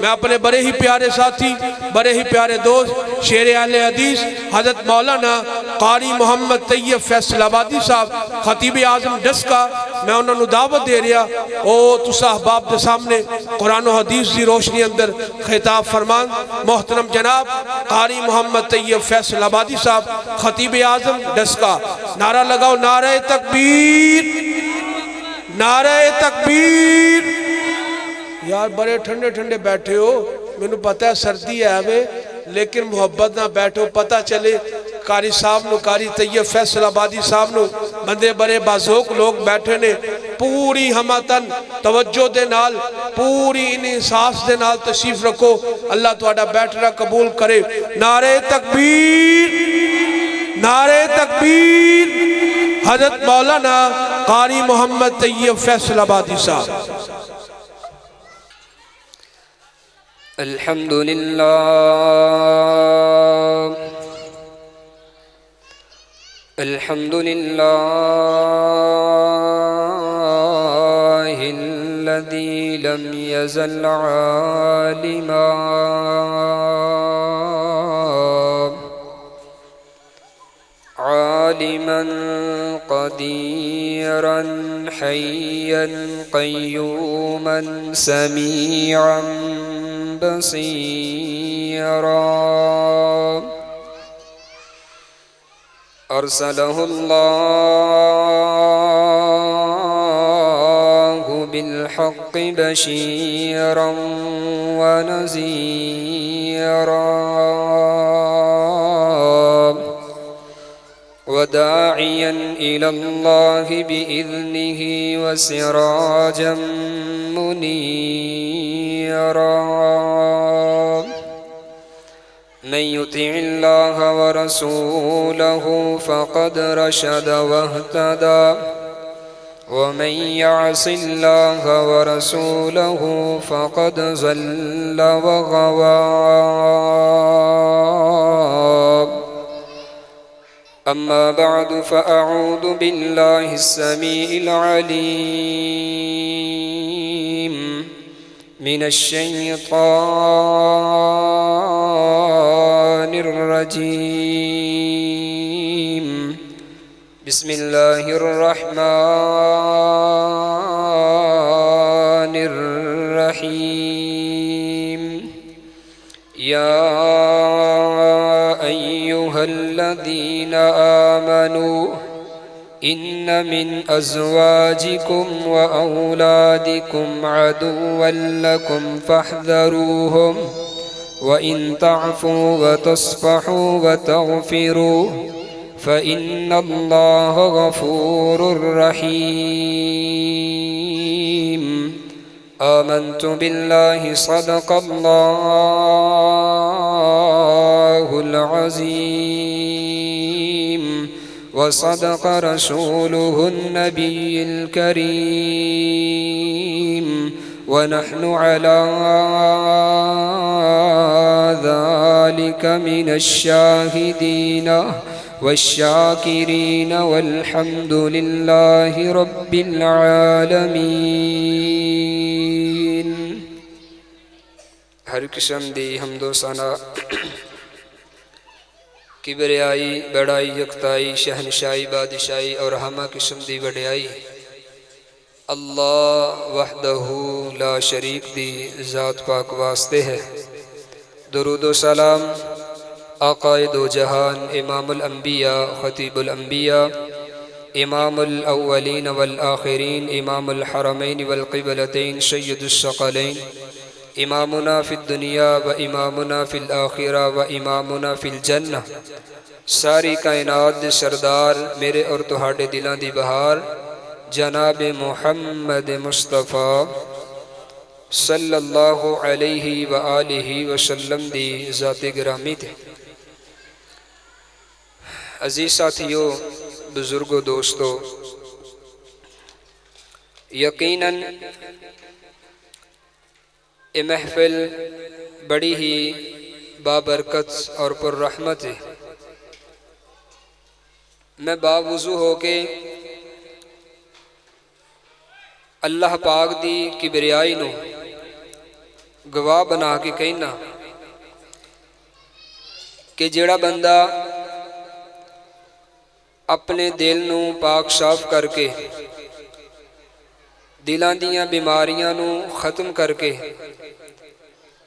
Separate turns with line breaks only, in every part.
میں اپنے بڑے ہی پیارے ساتھی، بڑے ہی پیارے دوست، شیر اہل حدیث حضرت مولانا قاری محمد طیب فیصل آبادی صاحب خطیب اعظم ڈسکا، میں انہوں نے دعوت دے رہا او تسا احباب دے سامنے قرآن و حدیث دی روشنی اندر خطاب فرمان۔ محترم جناب قاری محمد طیب فیصل آبادی صاحب خطیب اعظم ڈسکا، نعرہ لگاؤ، نعرہ تکبیر، نعرہ تکبیر۔ یار بڑے ٹھنڈے ٹھنڈے بیٹھے ہو، میں نے پتہ ہے سردی ہے ہمیں، لیکن محبت نہ بیٹھو، پتہ چلے قاری صاحب نو، قاری طیب فیصل آبادی صاحب نو بندے بڑے بازوق لوگ بیٹھے نے، پوری ہمتن توجہ دے نال، پوری انحساس دے نال تشریف رکھو، اللہ تہاڈا بیٹھنا قبول کرے۔ نعرہ تکبیر، نعرہ تکبیر، حضرت مولانا قاری محمد طیب فیصل آبادی صاحب۔
الحمدللہ الحمدللہ الذی لم یزل عالما عالما قدیرا حیا قیوما سمیعا بصیرا ارسلہ اللہ بالحق بشیرا ونذیرا وداعیا الی اللہ بإذنہ وسراجا منیرا من يطع الله ورسوله فقد رشد واهتدى ومن يعص الله ورسوله فقد ضل وغوى أما بعد فأعوذ بالله السميع العليم من الشيطان الرجيم بسم الله الرحمن الرحيم يا أيها الذين آمنوا إن من أزواجكم وأولادكم عدوا لكم فاحذروهم وإن تعفوا وتصفحوا وتغفروا فإن الله غفور رحيم آمنت بالله صدق الله العظيم وصدق رسوله النبي الكريم ونحن على ذلك من الشاهدين والشاكرين والحمد لله رب العالمين۔ ہر قسم دی حمد و ثنا، کبریائی، بڑائی، یکتائی، شہنشائی، بادشاہی اور ہمہ قسم دی وڈیائی اللہ وحدہ لا شریک دی ذات پاک واسطے ہے۔ درود و سلام آقائے دو جہان، امام الانبیاء، خطیب الانبیاء، امام الاولین والآخرین، امام الحرمین والقبلتین، سید الثقلین، امامنا فی الدنیا و امامنا فی الآخرہ و امامنا فی الجنہ، ساری کائنات دے سردار، میرے اور تہاڈے دلان دی بہار، جناب محمد مصطفیٰ صلی اللہ علیہ وآلہ وسلم دی ذات گرامی تھے۔ عزیز ساتھیو، بزرگو، دوستو، یقیناً یہ محفل بڑی ہی بابرکت اور پر رحمت ہے۔ میں باوضو ہو کے اللہ پاک دی کبریائی نو گواہ بنا کے کہنا کہ جڑا بندہ اپنے دل نو پاک صاف کر کے دلاں دیاں بیماریاں نو ختم کر کے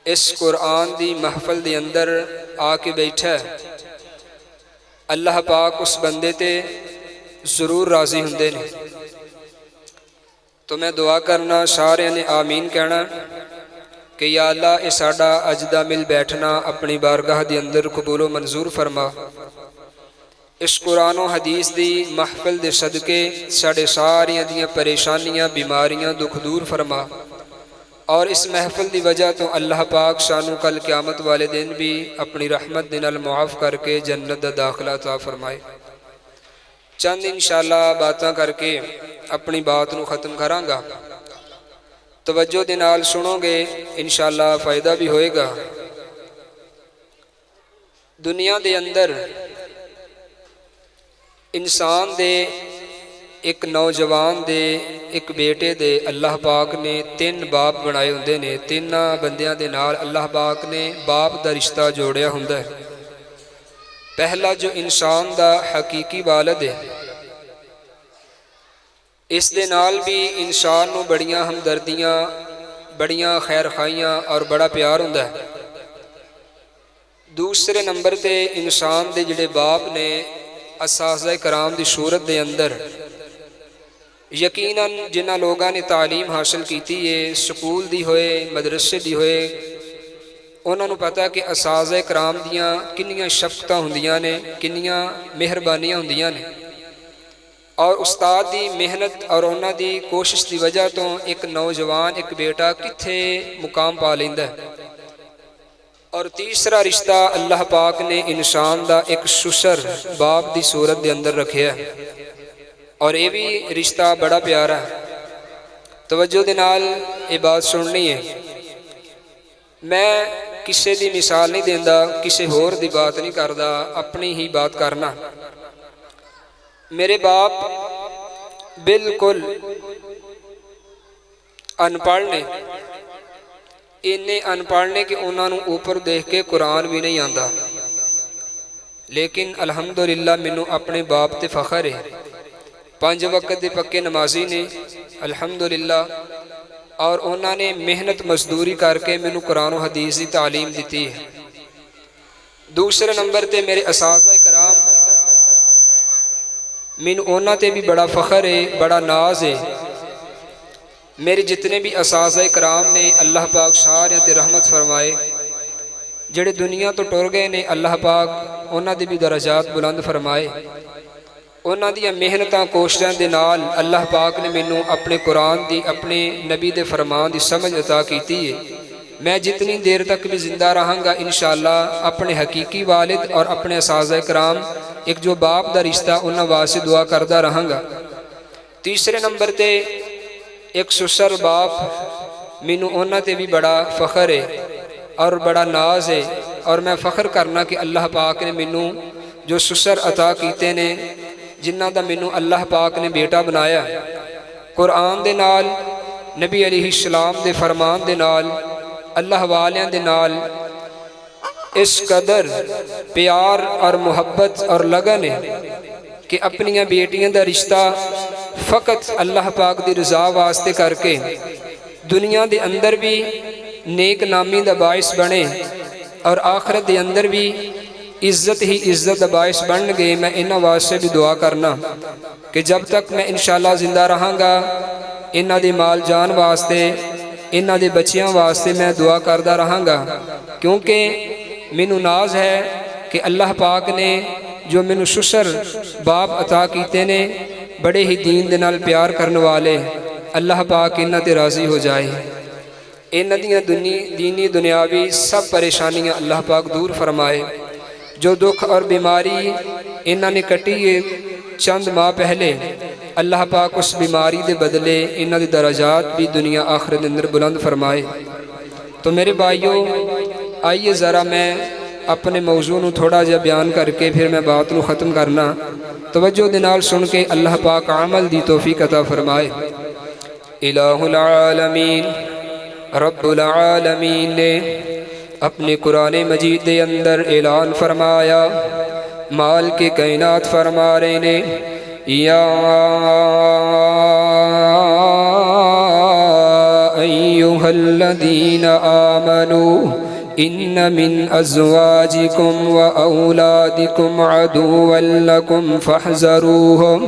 اس قرآن دی محفل دے اندر آ کے بیٹھا ہے، اللہ پاک اس بندے تے ضرور راضی ہوندے نے۔ تو میں دعا کرنا، سارے نے آمین کہنا کہ یا اللہ اے ساڈا اج دا مل بیٹھنا اپنی بارگاہ دے اندر قبول و منظور فرما۔ اس قرآن و حدیث دی محفل دے صدقے ساڈے ساریاں دیاں پریشانیاں بیماریاں دکھ دور فرما، اور اس محفل دی وجہ تو اللہ پاک سانو کل قیامت والے دن بھی اپنی رحمت دے نال معاف کر کے جنت دا داخلہ عطا فرمائے۔ چند انشاءاللہ باتاں کر کے اپنی بات نو ختم کراں گا، توجہ دے نال سنو گے انشاءاللہ فائدہ بھی ہوئے گا۔ دنیا دے اندر انسان دے ایک نوجوان دے ایک بیٹے دے اللہ پاک نے 3 باپ بنائے ہوندے نے، 3 بندیاں دے نال اللہ پاک نے باپ دا رشتہ جوڑیا ہوندا ہے۔ پہلا جو انسان دا حقیقی والد ہے، اس دے نال بھی انسان نو بڑیاں ہمدردیاں، بڑیاں خیر خائیاں اور بڑا پیار ہوندا ہے۔ دوسرے نمبر تے انسان دے جڑے باپ نے اساتذہ کرام دی صورت دے اندر، یقیناً جنہ لوگاں نے تعلیم حاصل کیتی ہے، سکول دی ہوئے مدرسے دی ہوئے، انہاں نو پتہ کہ اساتذہ کرام دیاں کنیاں شفقتاں ہوندیاں نے، کنیاں مہربانیاں ہوندیاں نے، اور استاد دی محنت اور انہاں دی کوشش دی وجہ تو ایک نوجوان ایک بیٹا کتھے مقام پا لیندا ہے۔ اور تیسرا رشتہ اللہ پاک نے انسان دا ایک سسر باپ دی صورت دے اندر رکھیا ہے، اور یہ بھی رشتہ بڑا پیارا ہے۔ توجہ دے نال یہ بات سننی ہے، میں کسے دی مثال نہیں دیندا، کسے ہور دی بات نہیں کردا، اپنی ہی بات کرنا۔ میرے باپ بالکل ان پڑھ نے، ان پڑھ نے کہ انہوں نے اوپر دیکھ کے قرآن بھی نہیں آندا، لیکن الحمدللہ مینوں اپنے باپ تے فخر ہے۔ 5 وقت دے پکے نمازی نے الحمدللہ، اور انہوں نے محنت مزدوری کر کے مینوں قرآن و حدیث دی تعلیم دیتی ہے۔ دوسرے نمبر تے میرے اساتذہ کرام، مینوں انہاں تے بھی بڑا فخر ہے، بڑا ناز ہے۔ میرے جتنے بھی اساتذہ کرام نے اللہ پاک سارے تے رحمت فرمائے، جڑے دنیا تو ٹر گئے نے اللہ پاک انہاں دی بھی درجات بلند فرمائے۔ انہاں دی محنتاں کوششاں دے نال اللہ پاک نے مینوں اپنے قرآن دی، اپنے نبی دے فرمان دی سمجھ عطا کیتی ہے۔ میں جتنی دیر تک بھی زندہ رہاں گا انشاءاللہ اپنے حقیقی والد اور اپنے اساتذہ کرام ایک جو باپ دا رشتہ انہاں واسطے دعا کردہ رہاں گا۔ تیسرے نمبر تے ایک سسر باپ، مینوں انہاں تے بھی بڑا فخر ہے اور بڑا ناز ہے، اور میں فخر کرنا کہ اللہ پاک نے مینوں جو سسر عطا کیتے نے، جنہ دا مینوں اللہ پاک نے بیٹا بنایا، قرآن دے نال، نبی علیہ السلام دے فرمان دے نال، اللہ والیاں دے نال اس قدر پیار اور محبت اور لگن ہے کہ اپنیاں بیٹیاں دا رشتہ فقط اللہ پاک دی رضا واسطے کر کے دنیا دے اندر بھی نیک نامی دا باعث بنے، اور آخرت دے اندر بھی عزت ہی عزت دا باعث بن گئے۔ میں انہاں واسطے بھی دعا کرنا کہ جب تک میں انشاءاللہ زندہ رہاں گا، انہاں دے مال جان واسطے، انہاں دے بچیاں واسطے میں دعا کردہ رہاں گا، کیونکہ مینوں ناز ہے کہ اللہ پاک نے جو مینوں سسر باپ عطا کیتے نے، بڑے ہی دین دے نال پیار کرنے والے، اللہ پاک انہاں تے راضی ہو جائے۔ انہاں دیاں دینی دنیاوی سب پریشانیاں اللہ پاک دور فرمائے۔ جو دکھ اور بیماری انہاں نے کٹی ہے چند ماہ پہلے، اللہ پاک اس بیماری دے بدلے انہاں دی درجات بھی دنیا آخرت اندر بلند فرمائے۔ تو میرے بھائیوں، آئیے ذرا میں اپنے موضوع نو تھوڑا جا بیان کر کے پھر میں بات نو ختم کرنا۔ توجہ دے نال سن کے اللہ پاک عمل دی توفیق عطا فرمائے۔ الہ العالمین رب العالمین نے اپنے قرآن مجید دے اندر اعلان فرمایا، مالک کائنات فرما رہے نے، یا ایھا الذین آمنوا ان من ازواجکم و اولادکم عدوا لکم فاحذروہم۔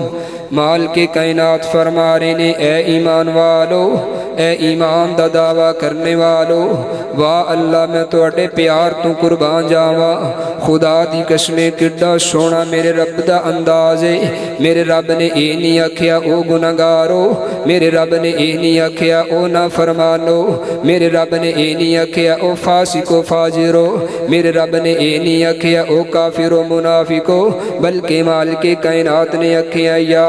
مالک کائنات فرما رہے نے، اے ایمان والو، اے ایمان دا دعویٰ کرنے والو، واہ اللہ میں توڑے پیار تو قربان جاواں، خدا دی قسمیں کڈا سونا میرے رب دا انداز ہے۔ میرے رب نے اے نہیں آکھیا او گناہگارو، میرے رب نے اے نہیں آکھیا او نافرمانو، میرے رب نے اے نہیں آکھیا او فاسقو فاجرو، میرے رب نے اے نہیں آکھیا او کافرو منافقو، بلکہ مالک کائنات نے آکھیا یا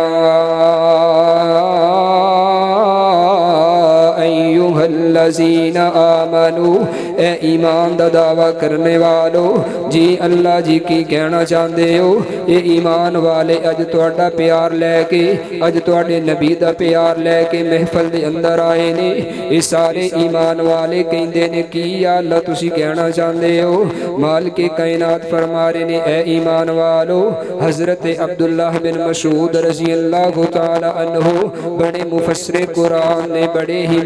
ایھا الذین آمنوا، اے ایمان دا دعویٰ کرنے والو، جی اللہ جی کی کہنا چاہتے ہو؟ اے ایمان والے اج تہاڈا پیار لے کے، اج تہاڈے نبی دا پیار لے کے محفل دے اندر آئے نے۔ اے سارے ایمان والے کہندے نے کی یا اللہ تسی کہنا چاہتے ہو؟ مالک کائنات فرما رہے نے، اے ایمان والو، حضرت عبداللہ بن مسعود رضی اللہ تعالی عنہ بڑے مفسر قرآن نے، بڑے ہی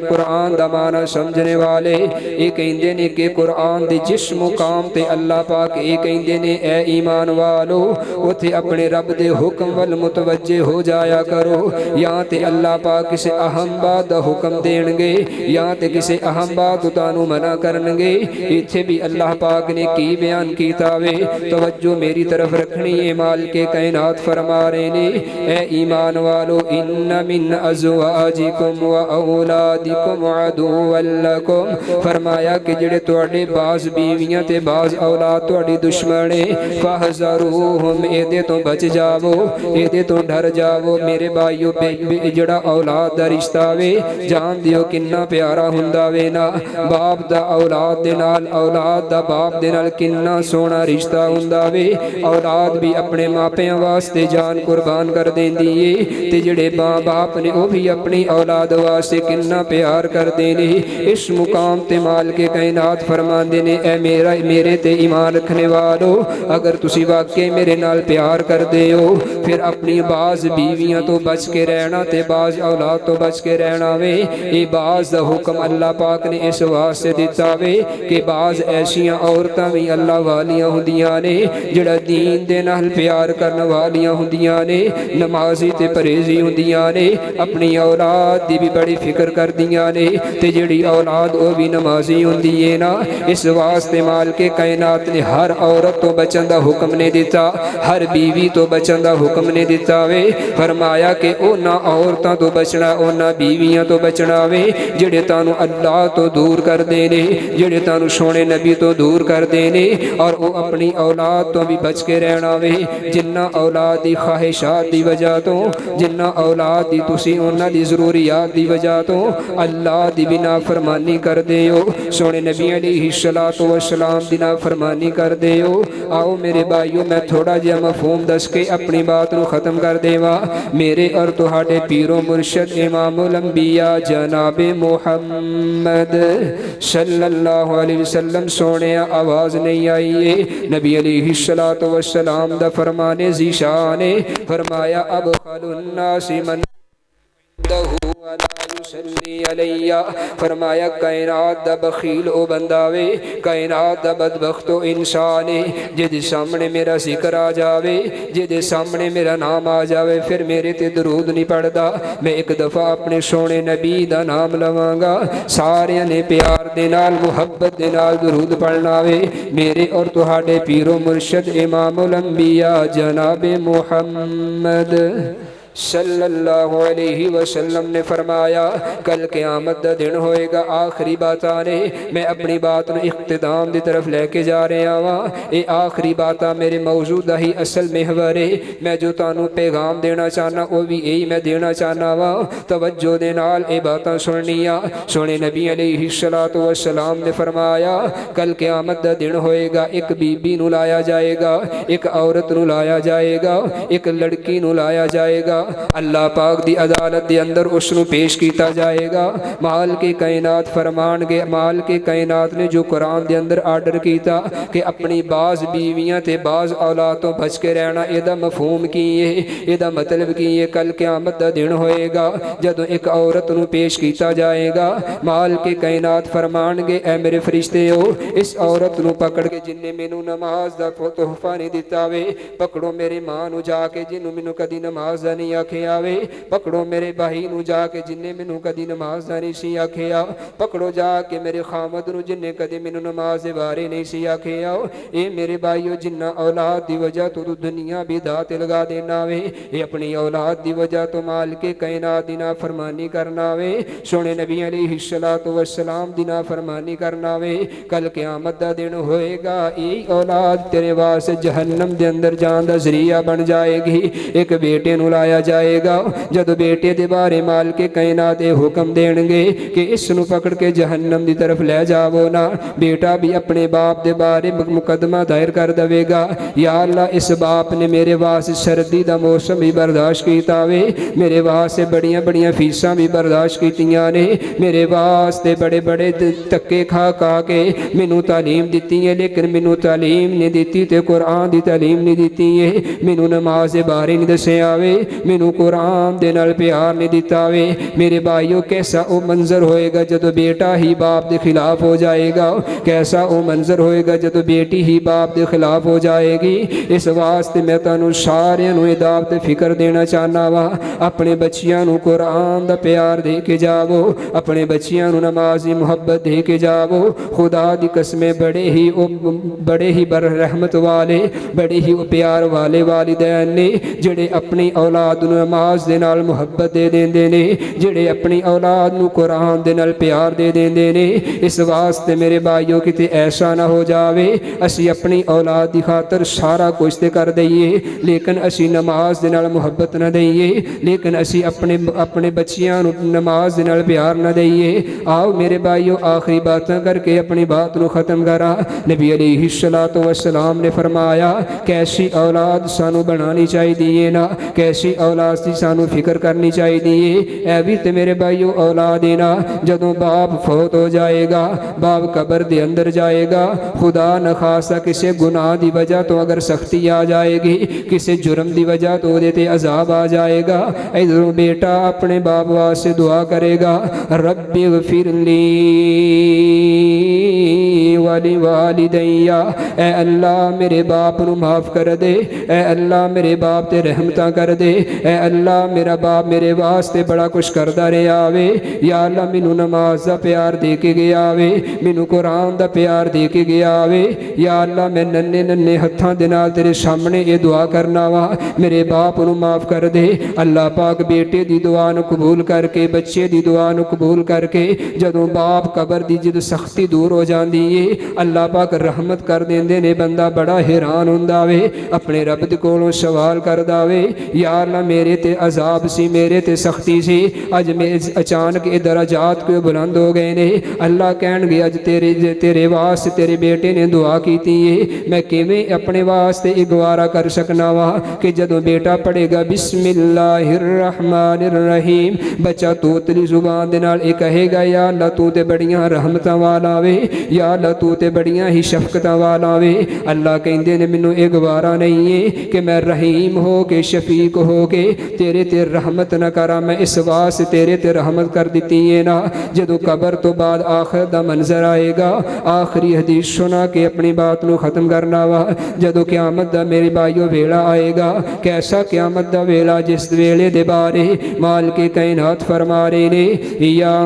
قرآن دا معنی سمجھنے والے، یہ کہندے نے کہ قرآن دے جس مقام تے اللہ پاک یہ کہندے نے اے ایمان والو اوتھے اپنے رب دے حکم ول متوجہ ہو جایا کرو، یا تے اللہ پاک کسے اہم بات دا حکم دین گے یا تے کسے اہم بات تانوں منع کرن گے۔ ایتھے بھی اللہ پاک نے کی بیان کیتا وے، توجہ میری طرف رکھنی ہے۔ مالک کائنات فرما رہے نے، اے ایمان والو، ان من ازواجکم و اولادکم عدوا لکم، فرمایا کہ جڑے تواڈے بعض بیویاں تے بعض اولاد تواڈی دشمن ہے، فاحذروہم، ایدے تو بچ جاؤ، ایدے تو ڈر جاؤ۔ میرے بھائیو، جڑا اولاد دا رشتہ وے جان دیو کنا پیارا ہوندا وے نا، باپ دا اولاد دے نال، اولاد دا باپ دے نال کنا سونا رشتہ ہوندا وے۔ اولاد بھی اپنے ماپیاں واسطے جان قربان کر دیندی ہے، تے جڑے باپ نے وہ بھی اپنی اولاد واسطے کنا پیار کردے نے۔ اس مقام تے مالک کائنات فرماندے نے، اے میرے تے ایمان رکھنے والو، اگر تسی واقعی میرے نال پیار کردے ہو پھر اپنی بعض بیویاں تو بچ کے رہنا تے بعض اولاد تو بچ کے رہنا وے۔ یہ بعض دا حکم اللہ پاک نے اس واسطے دیتا وے کہ بعض ایسیاں عورتاں بھی اللہ والیاں ہوندیاں نے، جڑا دین دے نال پیار کرن والیاں ہوندیاں نے، نمازی تے پرہیزی ہوندیاں نے، اپنی اولاد دی بھی بڑی فکر کردیاں نے، تے جڑی اولاد او بھی نمازی ہوندی ہے نا۔ اس واسطے مالک کائنات نے ہر عورت تو بچن دا حکم نے دیتا، ہر بیوی تو بچن دا حکم نے دیتا وے۔ فرمایا کہ اونا عورتاں تو بچنا، اونا بیویاں تو بچنا وے جڑے تانوں اللہ تو دور کر دینے، جڑے تانوں سونے نبی تو دور کر دینے، اور او اپنی اولاد تو بھی بچ کے رہنا وے۔ جنہ اولاد دی خواہشات دی وجہ تو، جنہ اولاد دی تسی اونا دی ضروریات دی وجہ تو اللہ دی بھی نافرمانی کر دے ہو، سونے نبی علیہ السلام دی نافرمانی کر دے ہو۔ آؤ میرے بھائیو، میں تھوڑا جہا مفہوم دس کے اپنی بات نو ختم کر دیواں۔ میرے اور تہاڈے پیر و مرشد امام الانبیاء جناب محمد صلی اللہ علیہ وسلم سونے آواز نہیں آئی ہے، نبی علیہ السلام دا فرمانے ذیشان فرمایا ابخل الناس من فرمایا کائنات دا بخیل او بندہ وے، کائنات دا بدبخت و انسان ہے جد سامنے میرا ذکر آ جاوے، جد سامنے میرا نام آ جاوے پھر میرے تے درود نہیں پڑھدا۔ میں ایک دفعہ اپنے سونے نبی دا نام لواں گا، سارے نے پیار دے نال محبت دے نال درود پڑھنا وے۔ میرے اور تہاڈے پیر و مرشد امام الانبیاء جناب محمد صلی اللہ علیہ وسلم نے فرمایا کل قیامت دا دن ہوئے گا، آخری باتاں نے، میں اپنی بات نو اختتام دی طرف لے کے جا رہے ہاں۔ اے آخری باتاں میرے موضوع دا ہی اصل محور ہے۔ میں جو تانوں پیغام دینا چاہنا وہ بھی یہی میں دینا چاہنا وا، توجہ دے نال اے باتاں سننیاں۔ سونے نبی علیہ السلام نے فرمایا کل قیامت دا دن ہوئے گا، ایک بی بی نو لایا جائے گا، ایک عورت نو لایا جائے گا، ایک لڑکی نو لایا جائے گا، اللہ پاک دی عدالت دے اندر اس نو پیش کیتا جائے گا۔ مال کے کائنات فرمان گے، مال کے کائنات نے جو قرآن دے اندر آرڈر کیتا کہ اپنی بعض بیویاں تے بعض اولاد تو بچ کے رہنا، ایدہ مفہوم کی ہے، ایدہ مطلب کی ہے۔ کل قیامت دا دن ہوئے گا جدو ایک عورت نو پیش کیتا جائے گا، مال کے کائنات فرمان گے اے میرے فرشتے ہو، اس عورت نو پکڑ کے جن نے مینوں نماز دا تحفہ نہیں دیتا وے، پکڑو میرے ماں نو جا کے جنوں مینوں کدی نماز دا نہیں آکھیا وے، پکڑو میرے بھائی نو جا کے جن نے مینوں کدی نماز دا نہیں سی آکھیا، پکڑو جا کے میرے خامد نو جن نے کدی مینوں نماز دے بارے نہیں سی آکھیا۔ اے میرے بھائیو جنہ اولاد دی وجہ تو دنیا بھی دات لگا دینا وے، اے اپنی اولاد دی وجہ تو مال کے کائنات دی نافرمانی کرنا وے، سونے نبی علیہ السلام دی نافرمانی کرنا وے۔ کل قیامت دا دن ہوئے گا، اے اولاد تیرے واسطے جہنم دے اندر جان دا ذریعہ بن جائے گی۔ ایک بیٹے نو لایا جائے گا، جدو بیٹے دے بارے مال کے کائنات حکم دین گے کہ اس نو پکڑ کے جہنم دی طرف لے جاؤ نا، بیٹا بھی اپنے باپ دے بارے مقدمہ دائر کر دے گا، یا اللہ اس باپ نے میرے واسطے سردی دا موسم بھی برداشت کیتا وے، میرے واسطے بڑیاں بڑیاں فیساں بھی برداشت کیتیاں نے، میرے واسطے بڑے بڑے تکے کھا کھا کے مینوں تعلیم دیتی ہے، لیکن مینوں تعلیم نہیں دیتی تے قرآن دی تعلیم نہیں دیتی ہے، مینوں نماز دے بارے نہیں دسیا وے، مینوں قرآن دے نال پیار نہیں دیتا وے۔ میرے بھائیو کیسا او منظر ہوئے گا جدو بیٹا ہی باپ دے خلاف ہو جائے گا، کیسا او منظر ہوئے گا جدو بیٹی ہی باپ دے خلاف ہو جائے گی۔ اس واسطے میں تانوں سارے نو دعوت فکر دینا چاہنا وا، اپنے بچیاں نو قرآن دا پیار دے کے جاؤ، اپنے بچیاں نو نمازی محبت دے کے جاؤ۔ خدا دی قسمیں بڑے ہی بر رحمت والے، بڑے ہی پیار والے والدین نے جڑے اپنی اولاد نو نماز دے نال محبت دے دیندے نے، جڑے اپنی اولاد نو قرآن دے نال پیار دے دیندے نے۔ اس واسطے میرے بھائیو کتے ایسا نہ ہو جاوے اسی اپنی اولاد دی خاطر سارا کچھ تے کر دئیے لیکن اسی نماز دے نال محبت نہ دئیے، لیکن اسی اپنے بچیاں نو نماز دے نال پیار نہ دئیے۔ آؤ میرے بھائیو آخری باتاں کر کے اپنی بات نو ختم کرا۔ نبی علیہ السلام نے فرمایا کیسی اولاد سانو بنانی چاہیے نا، کیسی اولاد سی سانو فکر کرنی چاہیے۔ اے بھی تے میرے بھائیو اولاد نا جدوں باپ فوت ہو جائے گا، باپ قبر دے اندر جائے گا، خدا نخواستہ کسی گناہ دی وجہ تو اگر سختی آ جائے گی، کسی جرم دی وجہ تو دیتے عذاب آ جائے گا، ادھروں بیٹا اپنے باپ واسطے دعا کرے گا رب اغفر لی ولی والدی، اے اللہ میرے باپ نو معاف کر دے، اے اللہ میرے باپ تے رحمتاں کر دے، اے اللہ میرا باپ میرے واسطے بڑا کچھ کردا رہیا وے، یا اللہ مینوں نماز دا پیار دے کے گیا وے، مینوں قرآن دا پیار دے کے گیا وے، یا اللہ میں ننے ہتھاں دے نال تیرے سامنے یہ دعا کرنا وا میرے باپ نو معاف کر دے۔ اللہ پاک بیٹے دی دعا نو قبول کر کے، بچے دی دعا نو قبول کر کے جدوں باپ قبر دی جدوں سختی دور ہو جاندی ہے اللہ پاک رحمت کر دیندے نے، بندہ بڑا حیران ہوندا وے، اپنے رب دے کولوں سوال کردا وے یا اللہ میرے تے عذاب سی، میرے تے سختی سی، اج میں اچانک یہ درجات کیوں بلند ہو گئے نے؟ اللہ کہن گے اج تیرے واسطے تیرے بیٹے نے دعا کیتی ہے، میں کیویں اپنے واسطے گوارا کر سکنا وا کہ جدوں بیٹا پڑھے گا بسم اللہ الرحمن الرحیم، بچہ توتلی زبان دے نال کہے گا یا اللہ تو تے بڑیاں رحمتاں والا وے، یا اللہ تو تے بڑیاں ہی شفقتاں والا وے۔ اللہ کہندے نے مینوں یہ گوارا نہیں ہے کہ میں رحیم ہو کے شفیق ہو کے تیرے تے رحمت نہ کرا، میں اس واسطے تیرے تے رحمت کر دیتی ہے نا۔ جدوں قبر تو بعد آخر دا منظر آئے گا، آخری حدیث سنا کے اپنی بات نو ختم کرنا وا، جدوں قیامت دا میرے بھائیو ویلا آئے گا، کیسا قیامت دا ویلا جس ویلے دے بارے مال کے کائنات فرما رہے نے یا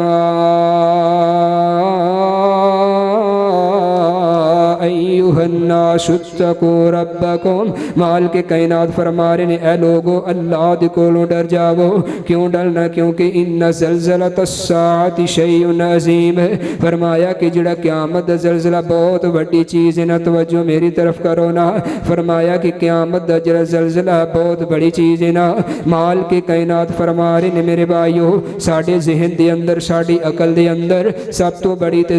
ایھا الناس اتقوا ربکم، مال کے کائنات فرما رہے نے اے لوگو اللہ دے کولوں ڈر جاؤ۔ کیوں ڈرنا؟ کیونکہ ان زلزلۃ الساعۃ شیء عظیم، فرمایا کہ جڑا قیامت دا زلزلہ بہت بڑی چیز ہے نا، توجہ میری طرف کرو نا، فرمایا کہ قیامت دا جڑا زلزلہ بہت بڑی چیز ہے نا۔ مال کے کائنات فرما رہے نے میرے بھائیو ساڈے ذہن دے اندر، ساڈی عقل دے اندر سب تو بڑی تے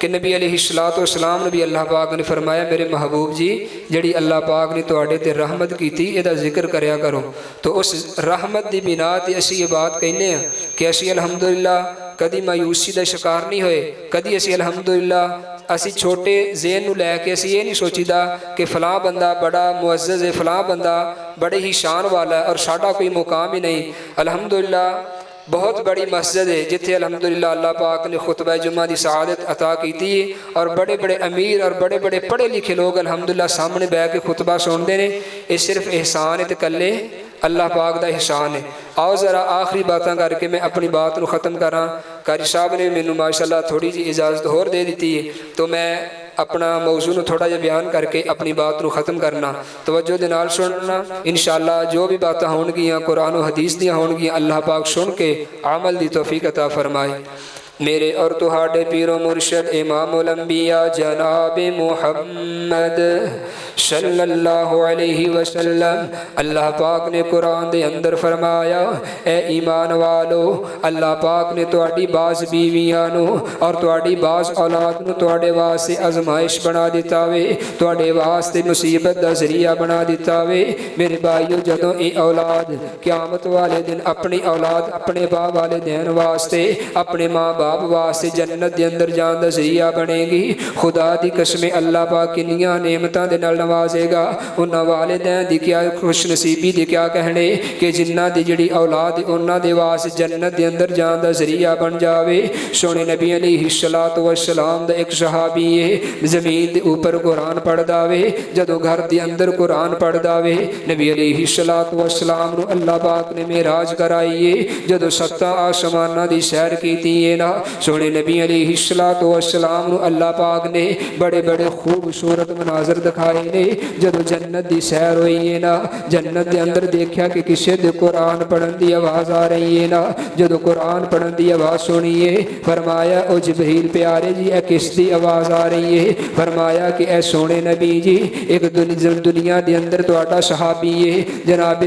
کہ نبی علیہ السلام نے بھی اللہ پاک نے فرمایا میرے محبوب جی جڑی اللہ پاک نے تواڈے تے رحمت کیتی ਇਹਦਾ ذکر کریا کرو. تو اس رحمت دی بنا تے اسی یہ بات کہنے ہیں کہ اسی الحمدللہ کدی مایوسی دا شکار نہیں ہوئے. کدی اسی الحمدللہ اسی چھوٹے ذہن نو لے کے اسی یہ نہیں سوچیدا کہ فلاں بندہ بڑا معزز ہے, فلاں بندہ بڑے ہی شان والا ہے اور ساڈا کوئی مقام ہی نہیں. الحمدللہ بہت بڑی مسجد ہے جتھے الحمدللہ اللہ پاک نے خطبہ جمعہ دی سعادت عطا کیتی ہے اور بڑے بڑے امیر اور بڑے بڑے پڑھے لکھے لوگ الحمدللہ سامنے بیٹھ کے خطبہ سنتے ہیں. یہ صرف احسان ہے تے کلے اللہ پاک دا احسان ہے. آؤ ذرا آخری باتاں کر کے میں اپنی بات نو ختم کراں. قاری صاحب نے مینوں ماشاءاللہ تھوڑی جی اجازت ہور دے دیتی ہے تو میں اپنا موضوع نو تھوڑا جا بیان کر کے اپنی بات نو ختم کرنا. توجہ دے نال سننا انشاءاللہ جو بھی باتاں ہون گیاں قرآن و حدیث دیاں ہون گیاں اللہ پاک سن کے عمل دی توفیق عطا فرمائے. میرے اور تہاڈے پیر و مرشد امام الانبیاء جناب محمد صلی اللہ علیہ وسلم اللہ پاک نے قرآن دے اندر فرمایا اے ایمان والو اللہ پاک نے تواڈی بعض بیویاں نو اور تواڈی بعض اولاد نو تواڈے واسطے آزمائش بنا دیتا وے, تواڈے واسطے مصیبت دا ذریعہ بنا دیتا وے. میرے بھائیو جدوں اے اولاد قیامت والے دن اپنی اولاد اپنے باپ والدین واسطے اپنے ماں باپ واسطے جنت دے اندر جان دا ذریعہ بنے گی. خدا دی قسم اللہ پاک کنیاں نعمتاں دے نال نوازے گا. انہاں والدین دی کیا خوش نصیبی دی کیا کہنے کہ جنہاں دی جڑی اولاد انہاں دے واسطے جنت دے اندر جان دا ذریعہ بن جاوے. سونے نبی علیہ السلام دا ایک صحابی ہے زمین دے اوپر قرآن پڑھدا وے. جدوں گھر دے اندر قرآن پڑھدا وے نبی علیہ السلام نو اللہ پاک نے معراج کرائیے. جدوں ستاں آسماناں دی سیر کیتی ہے نا سونے نبی علیہ السلام نو اللہ پاک نے بڑے بڑے خوبصورت مناظر دکھائے نے. جدو جنت دی سیر ہوئی ہے نا جنت دے اندر دیکھا کہ کسی دے قرآن پڑھن دی آواز آ رہی ہے نا. جدو قرآن پڑھن دی آواز سنیے فرمایا او جبریل پیارے جی اے کس دی آواز آ رہی ہے. فرمایا کہ اے سونے نبی جی ایک دنیا دے اندر تواڈا صحابی ہے جناب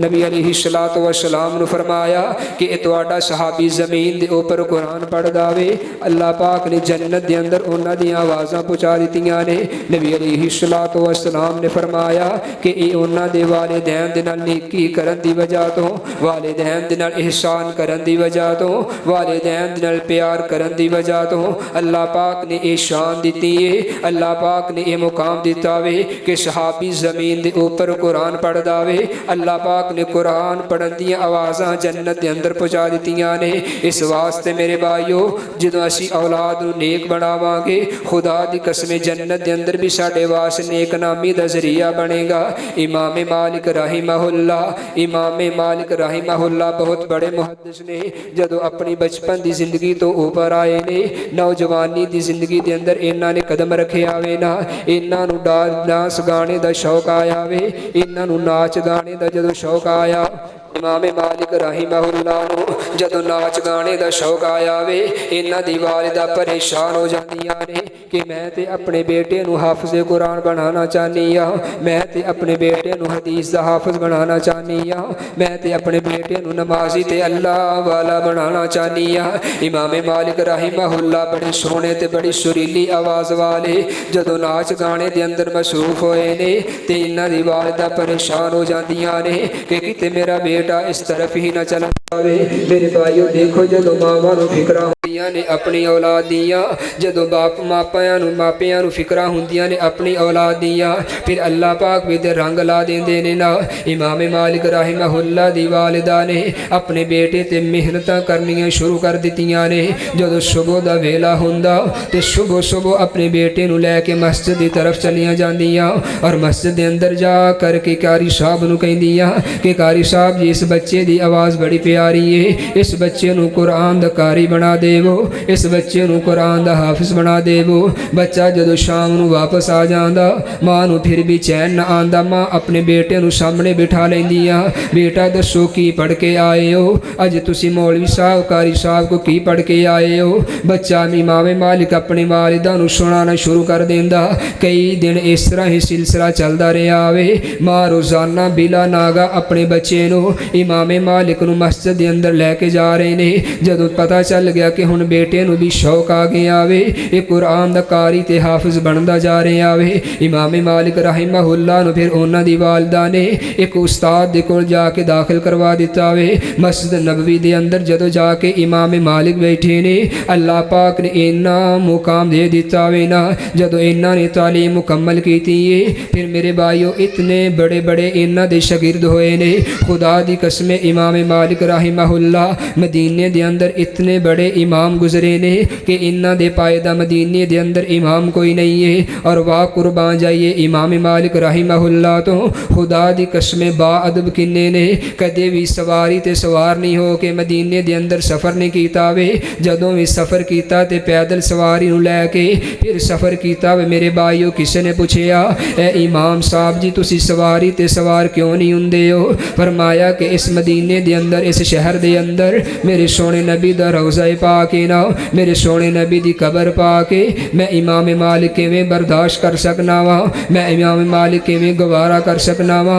نبی علیہ السلام نے فرمایا کہ اے تواڈا صحابی زمین دے اوپر قرآن پڑھ داوے. اللہ پاک نے جنت دے اندر انہاں دی آوازاں پہنچا دتیاں نے. نبی علیہ السلام نے فرمایا کہ اے انہاں دے والدین دے نال نیکی کرن دی وجہ تو والدین دے نال احسان کرن دی وجہ تو والدین دے نال پیار کرن دی وجہ تو اللہ پاک نے اے شان دتی ہے. اللہ پاک نے اے مقام دتا وے کہ صحابی زمین دے اوپر قرآن پڑھ داوے. اللہ پاک نے قرآن پڑھن دی آوازاں جنت دے اندر پہنچا دتیاں نے. اس واسطے میرے بھائیو جدوں اسی اولاد نو نیک بناواں گے خدا دی قسم جنت دے اندر بھی ساڈے واسطے نیک نامی دا ذریعہ بنے گا. امام مالک رحمہ اللہ بہت بڑے محدث نے. جدوں اپنی بچپن دی زندگی تو اوپر آئے نے نوجوانی دی زندگی دے اندر انہاں نے قدم رکھے آوے نا انہاں نو ڈانس گانے دا شوق آیا وے. انہاں نو ناچ گانے دا جدوں شوق آیا امام مالک رحمہ اللہ نو جدو ناچ گانے دا شوق آیا وے انہاں دی والدہ پریشان ہو جاندیاں نے کہ میں تے اپنے بیٹے نو حافظ قرآن بنانا چاہنی ہاں, میں تے اپنے بیٹے نو حدیث دا حافظ بنانا چاہنی ہاں, میں تے اپنے بیٹے نو نمازی تے اللہ والا بنانا چاہنی ہاں. امام مالک رحمہ اللہ بڑے سونے تے بڑی سریلی آواز والے جدو ناچ گانے دے اندر مصروف ہوئے نے تے انہاں دی والدہ پریشان ہو جاندیاں نے کہ کتے میرا بیٹا اس طرف ہی نہ چلا جاوے. میرے بھائیو دیکھو جدو ماواں نو فکراں ہوندیاں نے اپنی اولاد دیاں, جدو ماپیاں نو فکراں ہوندیاں نے اپنی اولاد دیاں پھر اللہ پاک بھی تے رنگ لا دیندے نے نا. امام مالک رحمہ اللہ دی والدہ نے اپنے بیٹے تے محنتاں کرنیاں شروع کر دتیاں نے. جدو صبح دا ویلا ہوندا تے صبح اپنے بیٹے نو لے کے مسجد دی طرف چلیاں جاندیاں اور مسجد دے اندر جا کر کے قاری صاحب نو کہندیاں کہ قاری صاحب جی اس بچے دی آواز بڑی پیاری ہے, اس بچے نو قرآن دا قاری بنا دیو, اس بچے نو قرآن دا حافظ بنا دیو. بچہ جدو شام نو واپس آ جاندا ماں نو پھر بھی چین نہ آندا. ماں اپنے بیٹے نو سامنے بٹھا لیندیاں بیٹا دسو کی پڑھ کے آئے ہو, اج تسی مولوی صاحب قاری صاحب کو کی پڑھ کے آئے ہو. بچہ امام مالک اپنی والدہ نو سنانا شروع کر دیندا. کئی دن اس طرح ہی سلسلہ چلدا رہیا وے. ماں روزانہ بلا ناگا اپنے بچے نو امام مالک نو مسجد دے اندر لے کے جا رہے نے. جدو پتہ چل گیا کہ ਹੁਣ ਬੇਟੇ ਨੂੰ ਵੀ ਸ਼ੌਕ ਆ ਗਿਆ ਵੇ, ਇਹ ਕੁਰਾਨ ਦਾ ਕਾਰੀ ਤੇ ਹਾਫਿਜ਼ ਬਣਦਾ ਜਾ ਰਿਹਾ ਵੇ। ਇਮਾਮ ਮਾਲਿਕ ਰਹਿਮਹੁੱਲਾ ਨੂੰ ਫਿਰ ਉਹਨਾਂ ਦੀ ਵਾਲਦਾ ਨੇ ਇੱਕ ਉਸਤਾਦ ਦੇ ਕੋਲ ਜਾ ਕੇ ਦਾਖਲ ਕਰਵਾ ਦਿੱਤਾ ਵੇ। ਮਸਜਿਦ ਨਬਵੀ ਦੇ ਅੰਦਰ ਜਦੋਂ ਜਾ ਕੇ ਇਮਾਮ ਮਾਲਿਕ ਬੈਠੇ ਨੇ, ਅੱਲਾਹ ਪਾਕ ਨੇ ਇੰਨਾ ਮੁਕਾਮ ਦੇ ਦਿੱਤਾ ਵੇ ਨਾ, ਜਦੋਂ ਇਹਨਾਂ ਨੇ ਤਾਲੀਮ ਮੁਕੰਮਲ ਕੀਤੀ ਏ, ਫਿਰ ਮੇਰੇ ਭਾਈਓ ਇਤਨੇ ਬੜੇ ਬੜੇ ਇਹਨਾਂ ਦੇ ਸ਼ਾਗਿਰਦ ਹੋਏ ਨੇ। ਖੁਦਾ ਦੀ ਕਸਮ ਇਮਾਮ ਮਾਲਿਕ ਰਹਿਮਹੁੱਲਾ ਮਦੀਨੇ ਦੇ ਅੰਦਰ ਇਤਨੇ ਬੜੇ ਇਮਾਮ ਗੁਜ਼ਰੇ ਨੇ ਕਿ ਇਹਨਾਂ ਦੇ ਪਾਇਦਾ ਮਦੀਨੇ ਦੇ ਅੰਦਰ ਇਮਾਮ ਕੋਈ ਨਹੀਂ ਹੈ। ਔਰ ਵਾਹ ਕੁਰਬਾਨ ਜਾਈਏ ਇਮਾਮ ਮਾਲਿਕ ਰਹਿਮਹੁੱਲਾ ਤੋਂ। ਖੁਦਾ ਦੀ ਕਸਮ ਬਾਅਦਬ ਕਿੰਨੇ ਨੇ ਕਦੇ ਵੀ ਸਵਾਰੀ ਤੇ ਸਵਾਰ ਨਹੀਂ ਹੋ ਕੇ ਮਦੀਨੇ ਦੇ ਅੰਦਰ ਸਫ਼ਰ ਨਹੀਂ ਕੀਤਾ ਵੇ। ਜਦੋਂ ਵੀ ਸਫ਼ਰ ਕੀਤਾ ਤੇ ਪੈਦਲ ਸਵਾਰੀ ਨੂੰ ਲੈ ਕੇ ਫਿਰ ਸਫ਼ਰ ਕੀਤਾ ਵੇ। ਮੇਰੇ ਭਾਈਓ ਕਿਸੇ ਨੇ ਪੁੱਛਿਆ ਐ ਇਮਾਮ ਸਾਹਿਬ ਜੀ ਤੁਸੀਂ ਸਵਾਰੀ ਤੇ ਸਵਾਰ ਕਿਉਂ ਨਹੀਂ ਹੁੰਦੇ ਹੋ? ਫਰਮਾਇਆ ਕਿ ਇਸ ਮਦੀਨੇ ਦੇ ਅੰਦਰ ਇਸ ਸ਼ਹਿਰ ਦੇ ਅੰਦਰ ਮੇਰੇ ਸੋਹਣੇ ਨਬੀ ਦਾ ਰੌਜ਼ਾ ਪਾ ਕੇ ਨਾ, ਮੇਰੇ ਸੋਹਣੇ ਨਬੀ ਦੀ ਕਬਰ ਪਾ ਕੇ ਮੈਂ ਇਮਾਮ ਮਾਲਿਕ ਕਿਵੇਂ ਬਰਦਾਸ਼ਤ ਕਰ ਸਕਣਾ ਵਾ, ਮੈਂ ਇਮਾਮ ਮਾਲਿਕ ਕਿਵੇਂ ਗਵਾਰਾ ਕਰ ਸਕਣਾ ਵਾ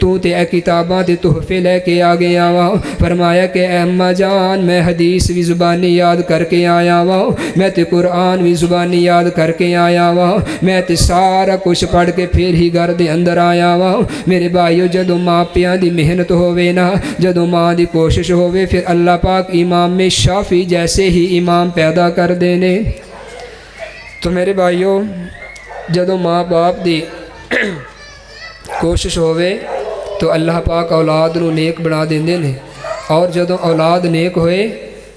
تو تے اے کتاباں تے تحفے لے کے آ گیا وا فرمایا کہ اے اماں جان میں حدیث بھی زبانی یاد کر کے آیا وا میں تے قرآن بھی زبانی یاد کر کے آیا وا میں تے سارا کچھ پڑھ کے پھر ہی گھر دے اندر آیا وا میرے بھائیو جدوں ماں پیاں دی محنت ہووے نا جدوں ماں دی کوشش ہووے پھر اللہ پاک امام شافعی جیسے ہی امام پیدا کر دینے تو میرے بھائیو جدوں ماں باپ دی کوشش ہووے تو اللہ پاک اولاد نو نیک بنا دیندے نے اور جدوں اولاد نیک ہوئے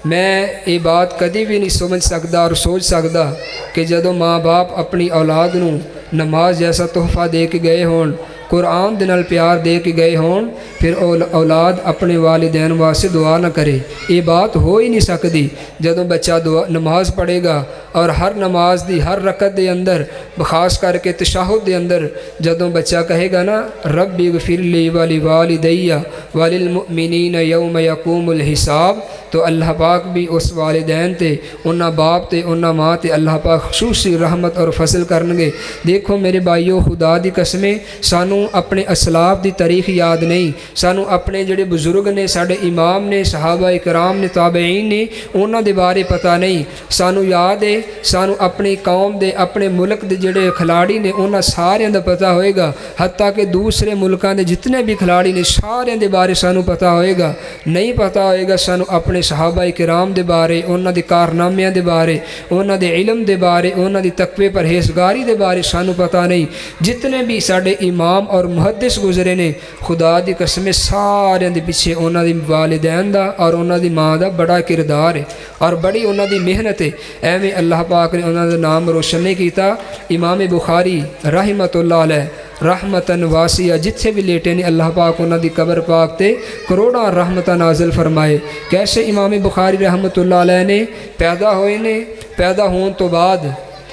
میں یہ بات کدی بھی نہیں سمجھ سکتا اور سوچ سکتا کہ جدوں ماں باپ اپنی اولاد نو نماز جیسا تحفہ دے کے گئے ہون قرآن دے نال پیار دے کے گئے ہون پھر اولاد اپنے والدین واسطے دعا نہ کرے یہ بات ہو ہی نہیں سکتی جدوں بچہ نماز پڑھے گا اور ہر نماز دی ہر رکعت دے اندر خاص کر کے تشہد دے اندر جدوں بچہ کہے گا نا رب اغفر لی ولی والدی وللمؤمنین یوم یقوم الحساب تو اللہ پاک بھی اس والدین تے انہاں باپ تے انہاں ماں تے اللہ پاک خصوصی رحمت اور فضل کرنگے دیکھو میرے بھائیو خدا دی قسمیں سانو اپنے اسلاف دی تاریخ یاد نہیں سانو اپنے جڑے بزرگ نے ساڈے امام نے صحابہ کرام نے تابعین نے انہاں دے بارے پتہ نہیں سانو یاد ہے سانو اپنی قوم دے اپنے ملک دے جڑے کھلاڑی نے انہاں سارے دا پتہ ہوئے گا حتیٰ کہ دوسرے ملکاں دے جتنے بھی کھلاڑی نے سارے دے بارے سانو پتہ ہوئے گا نہیں پتہ ہوئے گا سانو اپنے صحابہ کرام دے بارے انہاں دے کارنامیاں دے بارے انہاں دے علم دے بارے انہاں دی تقوی پرہیزگاری دے بارے سانو پتہ نہیں جتنے بھی ساڈے امام اور محدث گزرے نے خدا دی قسم سارے دے پیچھے انہاں دی والدین دا اور انہاں دی ماں دا بڑا کردار ہے اور بڑی انہاں دی محنت ہے ایویں اللہ پاک نے انہاں دا نام روشن نہیں کیتا امام بخاری رحمۃ اللہ علیہ رحمتاً واسعہ جتھے بھی لیٹے نے اللہ پاک انہاں دی قبر پاک تے کروڑاں رحمتاں نازل فرمائے کیسے امام بخاری رحمۃ اللہ علیہ نے پیدا ہوئے نے پیدا ہون تو بعد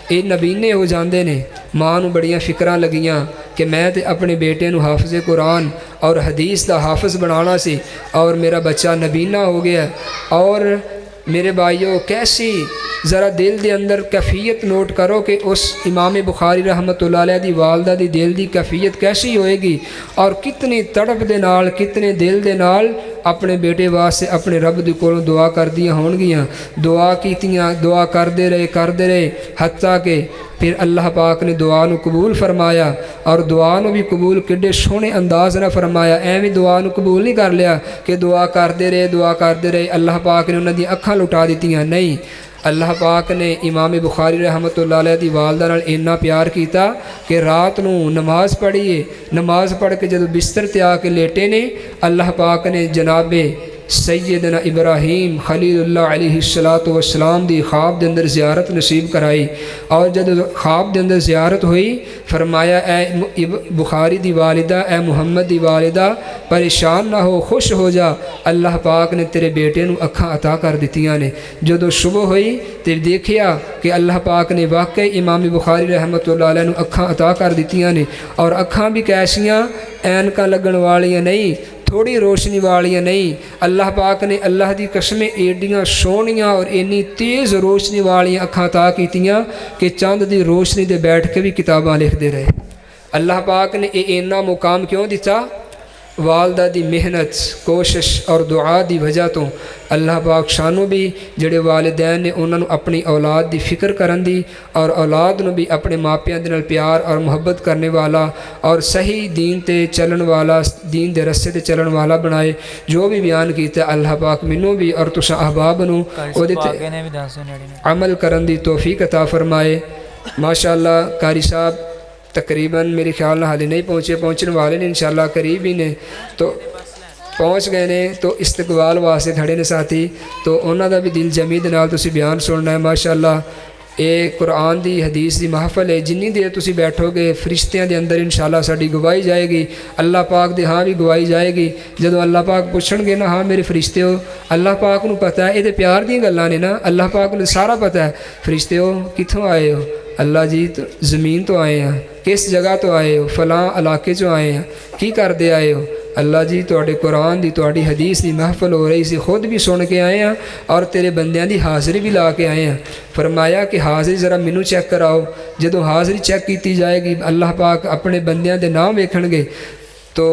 یہ نبینے ہو جاندے نے ماں نو بڑیاں فکراں لگیاں کہ میں تے اپنے بیٹے نو حافظ قرآن اور حدیث دا حافظ بنانا سی اور میرا بچہ نبینہ ہو گیا اور میرے بھائیو کیسی ذرا دل دے اندر کیفیت نوٹ کرو کہ اس امام بخاری رحمۃ اللہ علیہ دی والدہ دی دل دی کیفیت کیسی ہوئے گی اور کتنی تڑپ دے نال کتنے دل دے نال اپنے بیٹے واسطے اپنے رب دی کولوں دعا کردیاں ہون گیاں دعا کیتیاں دعا کردے رہے حتیٰ کہ پھر اللہ پاک نے دعا نو قبول فرمایا اور دعا نو بھی قبول کڈے سونے انداز نہ فرمایا ایویں دعا نو قبول نہیں کر لیا کہ دعا کردے رہے اللہ پاک نے انہاں دی اکھاں لٹا دتیاں نہیں اللہ پاک نے امام بخاری رحمۃ اللہ علیہ دی والدہ نال اتنا پیار کیتا کہ رات نو نماز پڑھیے نماز پڑھ کے جدوں بستر تے آ کے لیٹے نے اللہ پاک نے جناب سیدنا ابراہیم خلیل اللہ علیہ السلام دی خواب دے اندر زیارت نصیب کرائی اور جب خواب دے اندر زیارت ہوئی فرمایا اے بخاری دی والدہ اے محمد دی والدہ پریشان نہ ہو خوش ہو جا اللہ پاک نے تیرے بیٹے نو اکھاں عطا کر دتیاں نے جدوں صبح ہوئی تے دیکھیا کہ اللہ پاک نے واقعی امام بخاری رحمۃ اللہ علیہ نو اکھاں عطا کر دتیاں نے اور اکھاں بھی کیسیاں اینکاں لگن والیاں نہیں تھوڑی روشنی والیاں نہیں اللہ پاک نے اللہ دی قسمیں ایڈیاں سونیاں اور اینی تیز روشنی والیاں اکھاں عطا کیتیاں کہ چاند دی روشنی دے بیٹھ کے بھی کتاباں لکھ دے رہے اللہ پاک نے اینا مقام کیوں دیتا والدہ دی محنت کوشش اور دعا دی وجہ تو اللہ پاک شانو بھی جڑے والدین نے انہوں اپنی اولاد دی فکر کرن دی اور اولاد نو بھی اپنے ماپیاں دے نال پیار اور محبت کرنے والا اور صحیح دین تے چلن والا دین دے رستے تے چلن والا بنائے جو بھی بیان کیتا اللہ پاک منوں بھی اور تساں احباب نو اودے تے عمل کرن دی توفیق عطا فرمائے ماشاءاللہ قاری صاحب تقریباً میرے خیال حالے نہیں پہنچنے والے نے انشاءاللہ قریب ہی نے تو پہنچ گئے نے تو استقبال واسطے کھڑے نے ساتھی تو انہوں دا بھی دل جمی دے نال تسی بیان سننا ہے ماشاءاللہ یہ قرآن دی حدیث دی محفل ہے جنی دیر تسی بیٹھو گے فرشتیاں دے اندر انشاءاللہ ساڈی گواہی جائے گی اللہ پاک دے ہاں بھی گواہی جائے گی جدوں اللہ پاک پوچھن گے نا ہاں میرے فرشتے ہو اللہ پاک نو پتہ ہے یہ تے پیار دیاں گلاں نے نا اللہ پاک نو سارا پتہ ہے فرشتے ہو کتھوں آئے ہو اللہ جی تو زمین تو آئے ہیں کس جگہ تو آئے ہو فلاں علاقے چو آئے ہیں کی کر دے آئے ہو ਅੱਲਾ ਜੀ ਤੁਹਾਡੇ ਕੁਰਾਨ ਦੀ ਤੁਹਾਡੀ ਹਦੀਸ ਦੀ ਮਹਿਫਲ ਹੋ ਰਹੀ ਸੀ, ਖੁਦ ਵੀ ਸੁਣ ਕੇ ਆਏ ਆ ਔਰ ਤੇਰੇ ਬੰਦਿਆਂ ਦੀ ਹਾਜ਼ਰੀ ਵੀ ਲਾ ਕੇ ਆਏ ਆ। ਫਰਮਾਇਆ ਕਿ ਹਾਜ਼ਰੀ ਜ਼ਰਾ ਮੈਨੂੰ ਚੈੱਕ ਕਰਾਓ। ਜਦੋਂ ਹਾਜ਼ਰੀ ਚੈੱਕ ਕੀਤੀ ਜਾਏਗੀ ਅੱਲਾਹ ਪਾਕ ਆਪਣੇ ਬੰਦਿਆਂ ਦੇ ਨਾਮ ਵੇਖਣਗੇ ਤੋ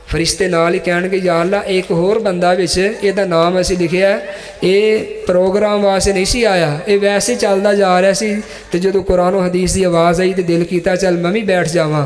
ਫਰਿਸ਼ਤੇ ਨਾਲ ਹੀ ਕਹਿਣਗੇ ਯਾ ਅੱਲਾ ਇੱਕ ਹੋਰ ਬੰਦਾ ਵਿੱਚ ਇਹਦਾ ਨਾਮ ਅਸੀਂ ਲਿਖਿਆ, ਇਹ ਪ੍ਰੋਗਰਾਮ ਵਾਸਤੇ ਨਹੀਂ ਸੀ ਆਇਆ, ਇਹ ਵੈਸੇ ਚੱਲਦਾ ਜਾ ਰਿਹਾ ਸੀ ਤੇ ਜਦੋਂ ਕੁਰਾਨ ਔਰ ਹਦੀਸ ਦੀ ਆਵਾਜ਼ ਆਈ ਤੇ ਦਿਲ ਕੀਤਾ ਚੱਲ ਮੈਂ ਵੀ ਬੈਠ ਜਾਵਾਂ।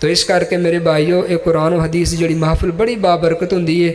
ਤੋ ਇਸ ਕਰਕੇ ਮੇਰੇ ਭਾਈਓ ਇਹ ਕੁਰਾਨ ਔਰ ਹਦੀਸ ਦੀ ਜਿਹੜੀ ਮਹਿਫਲ ਬੜੀ ਬਾਬਰਕਤ ਹੁੰਦੀ ਹੈ।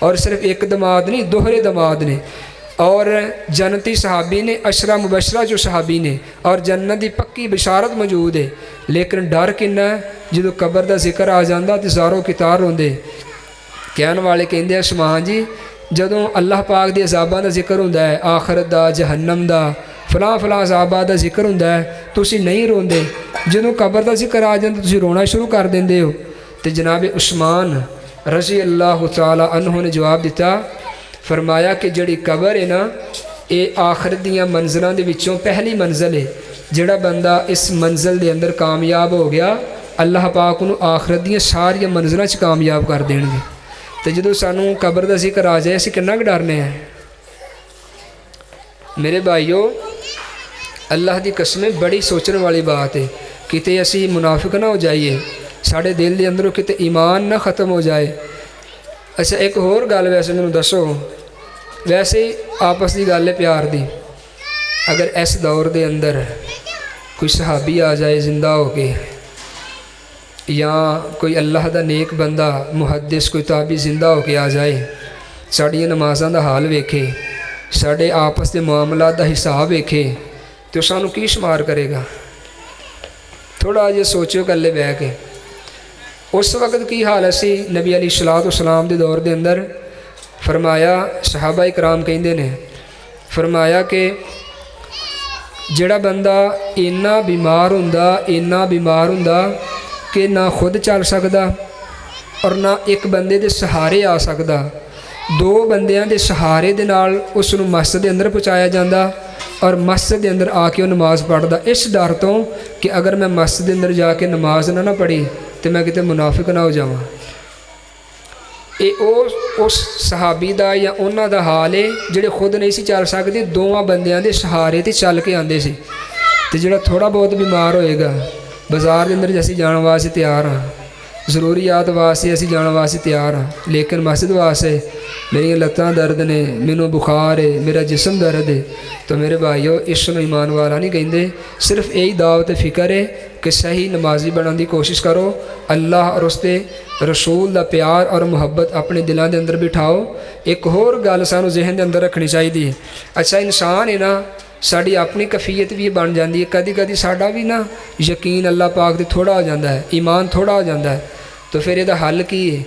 اور صرف ایک دماد نہیں، دوہرے دماد نے، اور جنتی صحابی نے، عشرہ مبشرہ جو صحابی نے، اور جنت دی پکی بشارت موجود ہے۔ لیکن ڈر کنا ہے، جدو قبر دا ذکر آ جاندہ تے زاروں کتار ہوندے، کہن والے کہندے ہیں سبحان جی جدوں اللہ پاک دے عذاباں دا ذکر ہوندا ہے، آخرت دا، جہنم دا، فلاں فلاں عذاباں دا ذکر ہوندا ہے، تسی نہیں روندے، جدوں قبر دا ذکر آ جاندا تسی رونا شروع کر دیندے ہو۔ تے جناب عثمان رضی اللہ تعالی عنہ نے جواب دیتا، فرمایا کہ جڑی قبر ہے نا، یہ آخرت دیاں منزلاں دے وچوں پہلی منزل ہے۔ جڑا بندہ اس منزل دے اندر کامیاب ہو گیا، اللہ پاک انہوں آخرت دیاں ساری منزلاں چ کامیاب کر دین گے۔ تو جدو سانوں قبر دا ذکر آ جائے اسی کننا ڈرنے ہیں میرے بھائیو، اللہ دی قسمیں بڑی سوچنے والی بات ہے، کتے اسی منافق نہ ہو جائیے، ساڑھے دل دے اندروں کتے ایمان نہ ختم ہو جائے۔ اچھا ایک اور گل ویسے میں دسو، ویسے آپس دی گل ہے پیار دی، اگر اس دور دے اندر کوئی صحابی آ جائے زندہ ہو کے، یا کوئی اللہ دا نیک بندہ محدث کوئی تابعی زندہ ہو کے آ جائے، ساڑیاں نمازاں دا حال ویکھے، ساڑے آپس دے معاملات دا حساب ویکھے، تو سانوں کی شمار کرے گا؟ تھوڑا جے سوچو کلے بہ کے اس وقت کی حال سی۔ نبی علیہ الصلوۃ والسلام دے دور دے اندر فرمایا، صحابہ اکرام کہندے نے، فرمایا کہ جڑا بندہ اینا بیمار ہوندا کہ نہ خود چل سکدا اور نہ ایک بندے دے سہارے آ سکدا، دو بندیاں دے سہارے دے نال اس نوں مسجد دے اندر پہنچایا جاندا اور مسجد دے اندر آ کے وہ نماز پڑھدا، اس ڈر تو کہ اگر میں مسجد دے اندر جا کے نماز نہ پڑھی تو میں کتے منافق نہ ہو جاواں۔ اس صحابی دا یا انہاں دا حال ہے جڑے خود نہیں سی چل سکدے، دوواں بندیاں دے سہارے تے چل کے آندے سی۔ تے جڑا تھوڑا بہت بیمار ہوئے گا، بازار دے اندر اسی جان واسطے تیار ہاں، ضروریات واسطے اسی جان واسطے تیار ہاں، لیکن مسجد واسطے میری لتاں درد نے، مینوں بخار ہے، میرا جسم درد ہے، تو میرے بھائیو اس نوں ایمان والا نہیں کہندے۔ صرف یہی دعوت فکر ہے کہ صحیح نمازی بنان دی کوشش کرو، اللہ اور اس دے رسول دا پیار اور محبت اپنے دلاں دے اندر بٹھاؤ۔ ایک اور گل سانوں ذہن دے اندر رکھنی چاہیے، اچھا انسان ہے نا، ساری اپنی کفیت بھی بن جاتی ہے، کدی کدی ساڈا بھی نا یقین اللہ پاک دے تھوڑا ہو جاتا ہے، ایمان تھوڑا ہو جاتا ہے، تو پھر یہ حل کی ہے؟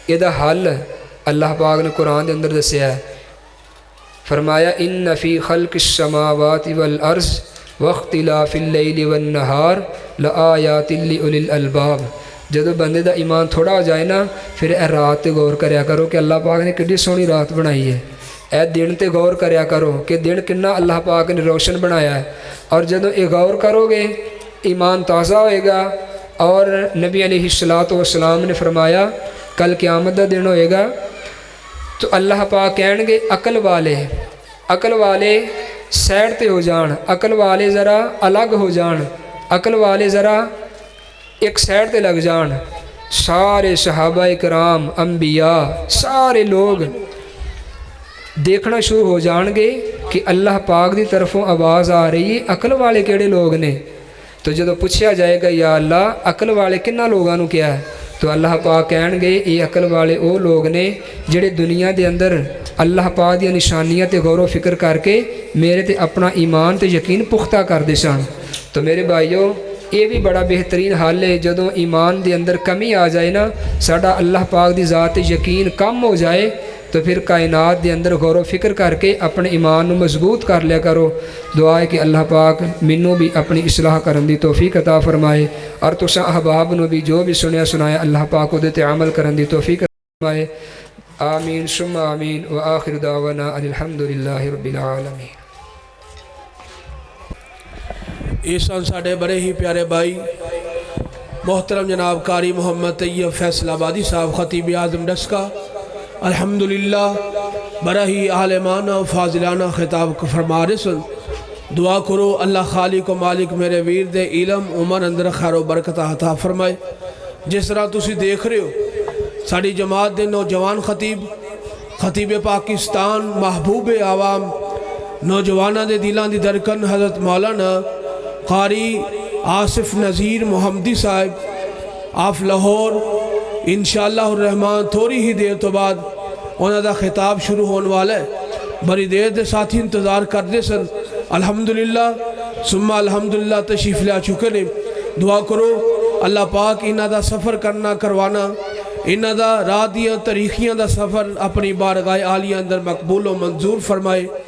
یہ حل اللہ پاک نے قرآن دے اندر دسیا ہے، فرمایا ان فی خلق السماوات والارض واختلاف اللیل والنہار لآیات لأولی الالباب۔ جدو بندے دا ایمان تھوڑا ہو جائے نا، پھر اے رات تے غور کریا کرو کہ اللہ پاک نے کتنی سونی رات بنائی ہے، اے دن تے غور کریا کرو کہ دن کنا اللہ پاک نے روشن بنایا ہے، اور جدو یہ غور کرو گے ایمان تازہ ہوئے گا۔ اور نبی علیہ الصلوۃ والسلام نے فرمایا کل قیامت دا دن ہوئے گا تو اللہ پاک کہیں گے عقل والے سیڈ تے ہو جان، عقل والے ذرا الگ ہو جان، عقل والے ذرا ایک سیڈ تے لگ جان۔ سارے صحابہ اکرام، انبیاء، سارے لوگ دیکھنا شروع ہو جان گے کہ اللہ پاک دی طرفوں آواز آ رہی ہے، عقل والے کیڑے لوگ نے؟ تو جدو پوچھا جائے گا یا اللہ عقل والے کنہ لوگاں نوں کیا ہے، تو اللہ پاک کہیں گے یہ عقل والے او لوگ نے جڑے دنیا دے اندر اللہ پاک دی نشانیاں تے غور و فکر کر کے میرے تے اپنا ایمان تے یقین پختہ کر دے سن۔ تو میرے بھائیو یہ بھی بڑا بہترین حل ہے، جدوں ایمان دے اندر کمی آ جائے نا، ساڈا اللہ پاک دی ذات تے یقین کم ہو جائے، تو پھر کائنات دے اندر غور و فکر کر کے اپنے ایمان نوں مضبوط کر لیا کرو۔ دعا ہے کہ اللہ پاک منوں بھی اپنی اصلاح کرن دی توفیق عطا فرمائے، اور تساں احباب نوں بھی جو بھی سنیا سنایا اللہ پاک اودے تے عمل کرن دی توفیق فرمائے۔ آمین ثم آمین، وآخر دعوانا ان الحمدللہ رب العالمین۔
ایسان ساڑھے بڑے ہی پیارے بھائی محترم جناب قاری محمد طیب فیصل آبادی صاحب خطیب اعظم ڈسکا الحمدللہ بڑا ہی عالمانہ و فاضلانہ خطاب کو فرما رسل۔ دعا کرو اللہ خالق و مالک میرے ویر دے علم عمر اندر خیر و برکت عطا فرمائے۔ جس طرح تسی دیکھ رہے ہو ساری جماعت دے نوجوان خطیب پاکستان، محبوب عوام، نوجوانہ دے دلان دی درکن حضرت مولانا قاری آصف نذیر محمدی صاحب آف لاہور انشاءاللہ الرحمن تھوڑی ہی دیر تو بعد انہوں دا خطاب شروع ہونے والا ہے، بڑی دیر دے ساتھی انتظار کردے سن، الحمدللہ ثم الحمدللہ تشریف لے چکے نے۔ دعا کرو اللہ پاک انہاں دا سفر کرنا کروانا، انہاں دا راہ دیاں طریقیاں دا سفر اپنی بارگاہ عالیہ اندر مقبول و منظور فرمائے۔